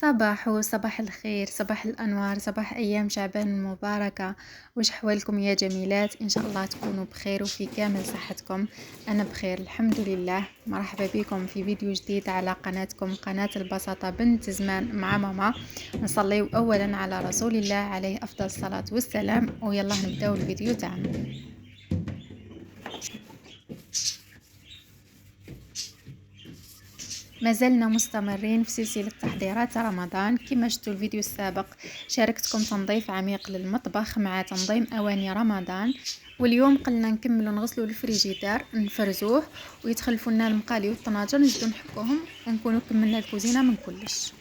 صباح الخير، صباح الأنوار، صباح أيام شعبان المباركة. وش حوالكم يا جميلات؟ إن شاء الله تكونوا بخير وفي كامل صحتكم. أنا بخير الحمد لله. مرحبا بكم في فيديو جديد على قناتكم، قناة البساطة بنت زمان مع ماما. نصلي أولا على رسول الله عليه أفضل الصلاة والسلام، ويلا نبداو الفيديو تاعنا. ما زلنا مستمرين في سلسلة تحضيرات رمضان. كما شفتوا الفيديو السابق شاركتكم تنظيف عميق للمطبخ مع تنظيم أواني رمضان، واليوم قلنا نكملوا نغسلوا الفريجيدار نفرزوه ويتخلفوا لنا المقالي والطناجر نجدو نحكوهم ونكونوا كملنا الكوزينة من كلش.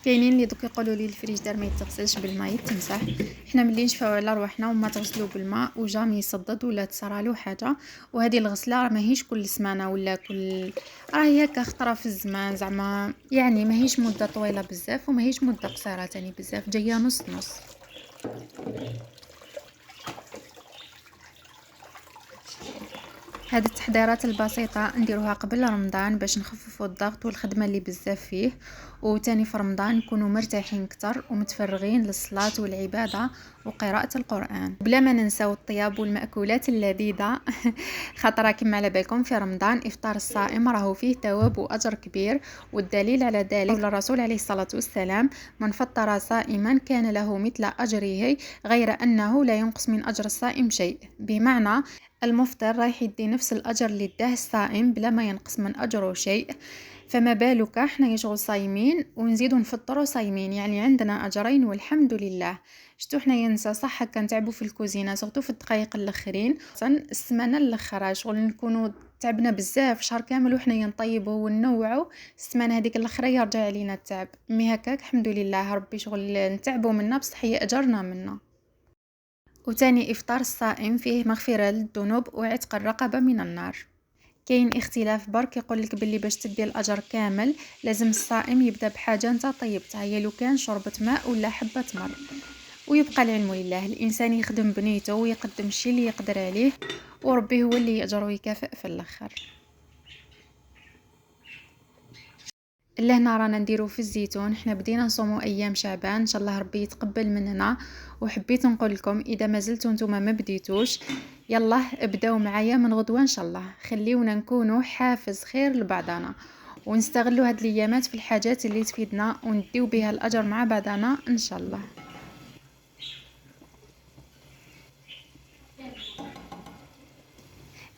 كاينين اللي دوك يقولوا لي الفريجدار ما يتغسلش بالماء يتمسح. احنا ملي نشفاو على رواحنا وما تغسلوا بالماء وجامي يصدد ولا تصرالو حاجه، وهذه الغسله ماهيش كل سمانه ولا كل، راهي هكا خطره في الزمان، زعما يعني ماهيش مده طويله بزاف وماهيش مده قصيره تاني بزاف، جايه نص نص. هذه التحضيرات البسيطة نديروها قبل رمضان باش نخففوا الضغط والخدمة اللي بزاف فيه، وتاني في رمضان نكونوا مرتاحين كتر ومتفرغين للصلاة والعبادة وقراءة القرآن، بلا ما ننساو الطياب والمأكولات اللذيذة. خاطر كما على بالكم في رمضان إفطار الصائم راهو فيه ثواب وأجر كبير، والدليل على ذلك قول الرسول عليه الصلاة والسلام: من فطر صائما كان له مثل أجره غير أنه لا ينقص من أجر الصائم شيء. بمعنى المفطر رايح يدي نفس الأجر اللي اداه الصائم بلا ما ينقص من أجره شيء، فما بالك احنا يشغل صايمين ونزيدو نفطروا صايمين، يعني عندنا أجرين والحمد لله. شتو حنا ينسى صح كنتعبوا في الكوزينه سورتو في الدقائق الاخرين، السمانه الاخرى شغل نكونوا تعبنا بزاف شهر كامل وحنا نطيبوا وننوعوا، السمانه هذيك الاخرى يرجع علينا التعب. مي هكاك الحمد لله ربي شغل نتعبوا منا بصح يأجرنا منا. وتاني إفطار الصائم فيه مغفرة للذنوب وعتق الرقبة من النار. كاين اختلاف برك يقولك باللي باش تدي الأجر كامل لازم الصائم يبدأ بحاجة نتا طيبتها، هي لو كان شربة ماء ولا حبة تمر. ويبقى العلم لله، الإنسان يخدم بنيته ويقدم الشيء اللي يقدر عليه، وربي هو اللي يأجر ويكافئ في الآخر. لهنا رانا نديرو في الزيتون، حنا بدينا نصومو ايام شعبان ان شاء الله ربي يتقبل مننا. وحبيت نقول لكم اذا ما زلتوا نتوما ما بديتوش يلا ابداو معايا من غدوه ان شاء الله، خليونا نكونوا حافز خير لبعضنا ونستغلوا هاد الايامات في الحاجات اللي تفيدنا ونديو بها الاجر مع بعضنا ان شاء الله.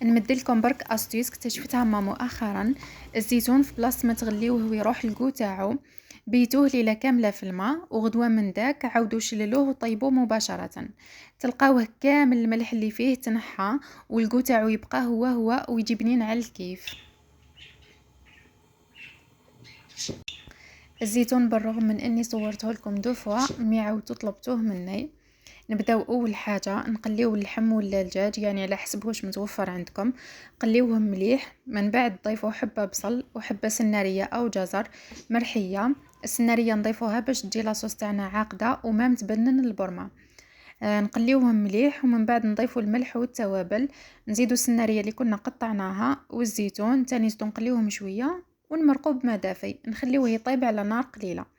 نمدلكم برك استيس اكتشفتها ما مؤخرا: الزيتون في بلاصه ما تغليوه ويروح الكو تاعو بيتوه ليله كامله في الماء، وغدوه من داك عاودوا شللوه وطيبوه مباشره، تلقاوه كامل الملح اللي فيه تنحى والكو تاعو يبقى هو ويجي بنين على الكيف. الزيتون بالرغم من اني صورته لكم دو فوا مي عاودتو طلبتوه مني. نبداو اول حاجه نقليو اللحم ولا الدجاج يعني على حسب واش متوفر عندكم، قليوهم مليح، من بعد ضيفوا حبه بصل وحبه سناريه او جزر مرحيه. السناريه نضيفوها باش تجي لاصوص تاعنا عاقده وما متبنن البرمه. نقليوهم مليح ومن بعد نضيفوا الملح والتوابل، نزيدوا السناريه اللي كنا قطعناها والزيتون تاني نزيدو نقليوهم شويه ونمرقوا بما دافي، نخليوه يطيب على نار قليله.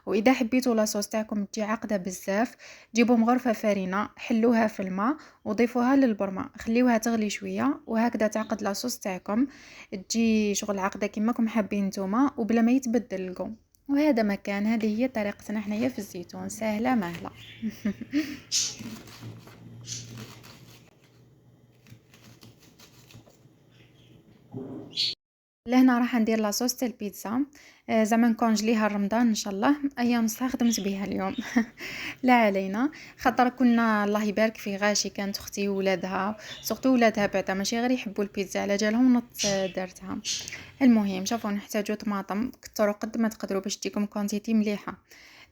واذا حبيتوا لاصوص تاعكم تجي عاقده بزاف جيبوا مغرفه فرينه حلوها في الماء وضيفوها للبرمه، خليوها تغلي شويه وهكذا تعقد لاصوص تاعكم تجي شغل عاقده كيماكم حابين نتوما وبلا ما يتبدل لكم. وهذا مكان، هذه هي طريقتنا حنايا في الزيتون، سهله مهله. لهنا راح ندير لاصوص تاع البيتزا، زعما نكونجليها رمضان ان شاء الله، ايام صح خدمت بها اليوم. لا علينا، خاطر كنا الله يبارك في غاشي كانت اختي وولادها سورتو ولادها بعدا ماشي غير يحبوا البيتزا على جالهم نط درتها. المهم شوفوا نحتاجو طماطم كثروا قد ما تقدروا باش تجيكم كونتيتي مليحه،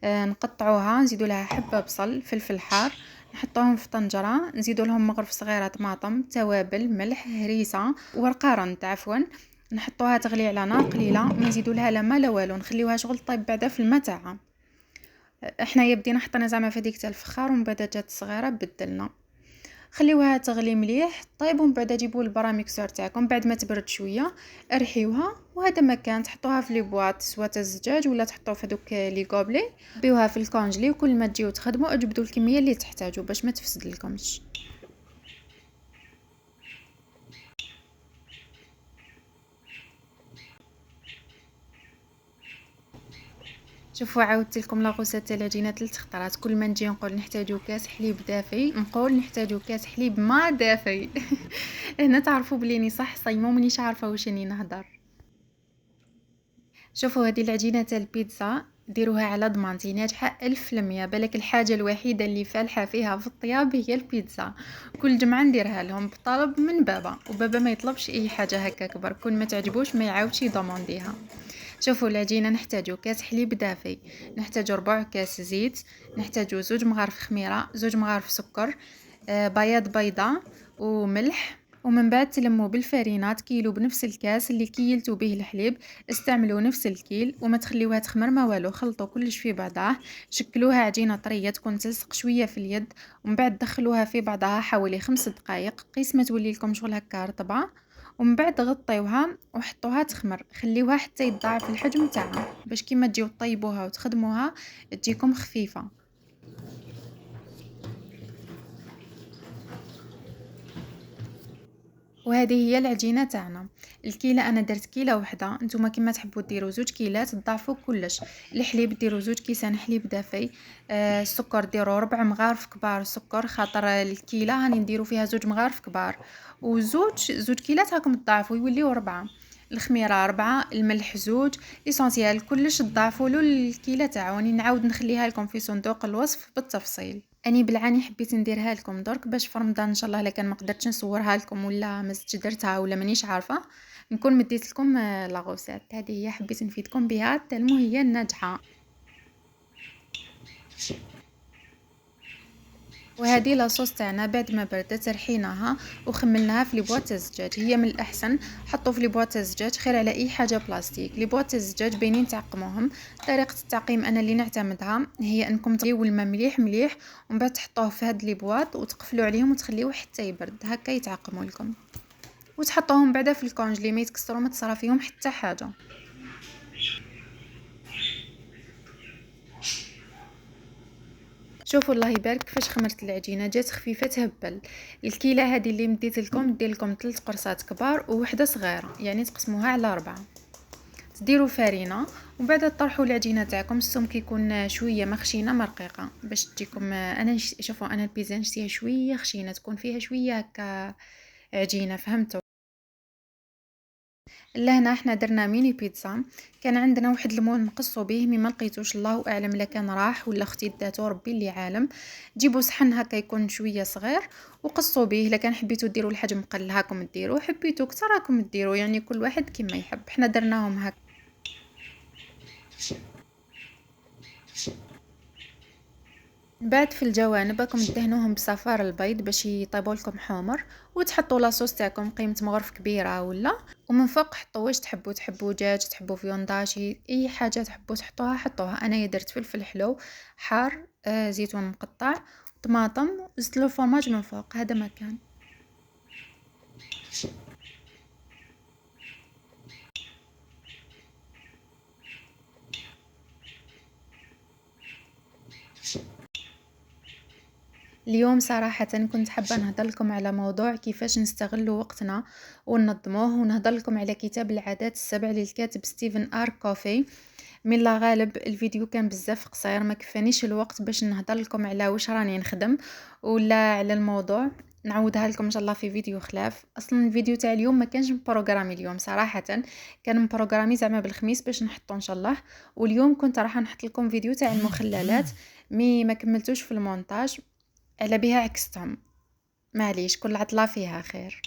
نقطعوها نزيدوا لها حبه بصل فلفل حار نحطوهم في طنجره، نزيدوا لهم مغرف صغيره طماطم توابل ملح هريسه ورقارنت عفوا، نحطوها تغلي على نار قليله ما نزيدوا لها لا ما لا والو، نخليوها شغل طيب بعدا في الماء تاعها. احنا بدينا حطينا زعما في هذيك تاع الفخار ومن بعد جات صغيره بدلنا. خليوها تغلي مليح طيب، ومن بعد جيبوا البراميكسور تاعكم بعد ما تبرد شويه، ارحيوها. وهذا مكان تحطوها في لي بواط سواء الزجاج ولا تحطوه في هذوك لي غوبلي، بيوها في الكونجلي، وكل ما تجيو تخدموا اجبدوا الكميه اللي تحتاجوا باش ما تفسد لكمش. شوفوا عاودت لكم لاغوسيت تاع العجينه 3 خطرات، كل ما نجي نقول نحتاجو كاس حليب دافي نقول نحتاجو كاس حليب ما دافي. هنا تعرفوا بلي اني صح صايمه مانيش عارفه واش راني نهضر. شوفوا هذه العجينه تاع البيتزا ديروها على ضمانتي ناجحه 1000%. بالك الحاجه الوحيده اللي فالحه فيها في الطياب هي البيتزا. كل جمعه نديرها لهم بطلب من بابا، وبابا ما يطلبش اي حاجه هكا كبر، كل ما تعجبوش ما يعاودش يضمنديها. شوفوا العجينه نحتاجو كاس حليب دافي، نحتاجو ربع كاس زيت، نحتاجو 2 مغارف خميره، 2 مغارف سكر، بياض بيضه وملح. ومن بعد تلموا بالفارينات كيلو بنفس الكاس اللي كيلتوا به الحليب، استعملوا نفس الكيل وما تخليوها تخمر ما والو، خلطوا كلش في بعضها، شكلوها عجينه طريه تكون تلصق شويه في اليد، ومن بعد دخلوها في بعضها حوالي 5 دقائق قيس ما تولي لكم شغل هكا رطبه، ومن بعد غطيوها وحطوها تخمر، خليوها حتى يتضاعف الحجم تاعها باش كيما تجيو طيبوها وتخدموها تجيكم خفيفه. وهذه هي العجينه تاعنا. الكيله انا درت كيله وحده، نتوما كيما تحبوا ديروا 2 كيلات تضاعفوا كلش. الحليب ديروا 2 كيسان حليب دافي، السكر ديروا 4 مغارف كبار سكر، خاطر الكيله هاني نديروا فيها 2 مغارف كبار، وزوج كيلات راكم تضاعفوا يوليو 4. الخميره 4، الملح 2، ليسونسيال كلش تضاعفوا له الكيله تاعو. راني نعاود نخليها لكم في صندوق الوصف بالتفصيل. اني بالعاني حبيت نديرها لكم درك باش في رمضان ان شاء الله، لكن ما قدرتش نصورها لكم ولا ما زدتش درتها ولا مانيش عارفه، نكون مديت لكم لاغوسيت هذه هي حبيت نفيدكم بها تالمو هي ناجحه. وهذه لاصوص تاعنا بعد ما بردت رحيناها وخملناها في لي بواط الزجاج. هي من الاحسن حطوا في لي بواط الزجاج خير على اي حاجه بلاستيك. لي بواط الزجاج باينين تعقموهم. طريقه التعقيم انا اللي نعتمدها هي انكم تغليو الماء مليح مليح، ومن بعد تحطوه في هاد لي بواط وتقفلوا عليهم وتخليوه حتى يبرد هكا يتعقموا لكم، وتحطوهم بعدا في الكونجلي ما يتكسروا ما تصرا فيهم حتى حاجه. شوفوا الله يبارك كيفاش خمرت العجينه جات خفيفه تهبل. الكيله هذه اللي مديت لكم دير لكم 3 قرصات كبار ووحده صغيره، يعني تقسموها على 4. تديروا فرينه ومن بعد تطرحوا العجينه تاعكم، السمك كيكون شويه ما خشينه ما رقيقه باش تجيكم. انا شوفوا انا البيتزا نشتيها شويه خشينه تكون فيها شويه هكا عجينه، فهمتوا؟ لهنا احنا درنا ميني بيتزا. كان عندنا واحد المول نقصوا به مي ما لقيتوش، الله اعلم لا كان راح ولا اختي داتو ربي اللي عالم. جيبوا صحن هكا يكون شويه صغير وقصوا به، الا كان حبيتوا ديروا الحجم قل هاكم ديروا، حبيتوا كثر راكم ديروا، يعني كل واحد كما يحب. احنا درناهم هكا. بعد في الجوانب راكم تدهنوهم بصفار البيض باش يطيبوا لكم حمر، وتحطوا لاصوص تاعكم قيمه مغرف كبيره ولا، ومن فوق حطوا واش تحبوا دجاج، تحبوا فيونداشي، اي حاجه تحبوا تحطوها حطوها. انا درت فلفل حلو حار، زيتون مقطع، طماطم، وزدت له فرماج من فوق. هذا ما كان. اليوم صراحة كنت حابة نهضر لكم على موضوع كيفاش نستغلوا وقتنا وننظموه، ونهضر لكم على كتاب العادات السبع للكاتب ستيفن آر كوفي. من لا غالب الفيديو كان بزاف قصير ما كفانيش الوقت باش نهضر لكم على واش راني نخدم ولا على الموضوع. نعودها لكم ان شاء الله في فيديو خلاف. اصلا الفيديو تاع اليوم ما كانش مبروغرامي اليوم صراحه، كان مبروغرامي زعما بالخميس باش نحطو ان شاء الله. واليوم كنت راح نحط لكم فيديو تاع المخللات مي ما كملتوش في المونتاج، على بها عكستهم، معليش كل عطلة فيها خير.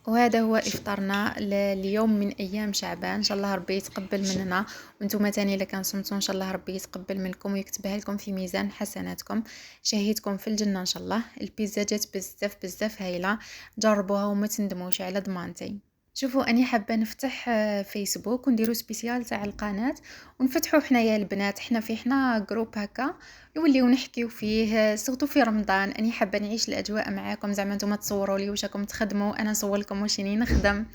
وهذا هو افطارنا اليوم من ايام شعبان. ان شاء الله ربي يتقبل مننا، وانتم تاني الا كان صمتوا ان شاء الله ربي يتقبل منكم ويكتبها لكم في ميزان حسناتكم، شهيتكم في الجنه ان شاء الله. البيتزا جات بزاف بزاف هايله، جربوها وما تندموش على ضمانتي. شوفوا اني حابه نفتح فيسبوك ونديرو سبيسيال تاع القناه، ونفتحوا حنايا البنات، حنا جروب هكا نوليو نحكيو فيه سورتو في رمضان. اني حابه نعيش الاجواء معاكم، زعما نتوما تصوروا لي واش راكم تخدموا، انا نصور لكم واش راني نخدم،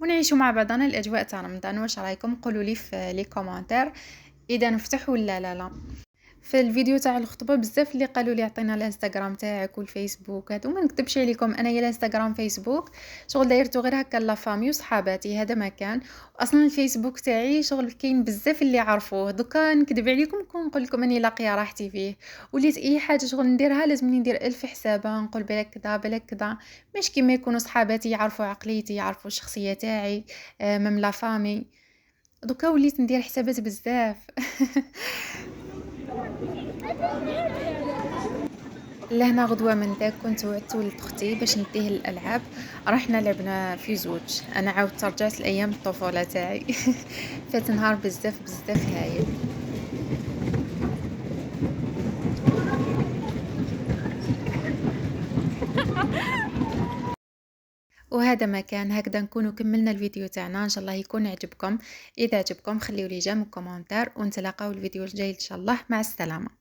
ونعيشوا مع بعضنا الاجواء تاع رمضان. واش رايكم؟ قولوا لي في لي كومونتير اذا نفتح ولا لا. في الفيديو تاع الخطبه بزاف اللي قالوا لي عطينا الانستغرام تاعك والفيسبوك هادو، ما نكذبش عليكم انايا الانستغرام فيسبوك شغل دايرتو غير هكا لا فامي وصحاباتي، هذا ما كان. اصلا الفيسبوك تاعي شغل كاين بزاف اللي عرفوه، دوكا نكذب عليكم كون نقول لكم اني لاقيه راحتي فيه. وليت اي حاجه شغل نديرها لازم ندير الف حسابه، نقول بالك كذا بالك كذا، مش كيما يكونوا صحاباتي يعرفوا عقليتي يعرفوا الشخصيه تاعي، مم لا فامي. دوكا وليت ندير حسابات بزاف. لهنا غدوة من داك كنت وعدت ولد اختي باش نديه للالعاب، رحنا لعبنا في زوج. انا عاودت رجعت لايام الطفوله تاعي. فات نهار بزاف بزاف هايل. وهذا ما كان، هكذا نكونوا كملنا الفيديو تاعنا، ان شاء الله يكون عجبكم. اذا عجبكم خليوا لي جيم وكومنتار، ونتلاقاو الفيديو الجاي ان شاء الله. مع السلامه.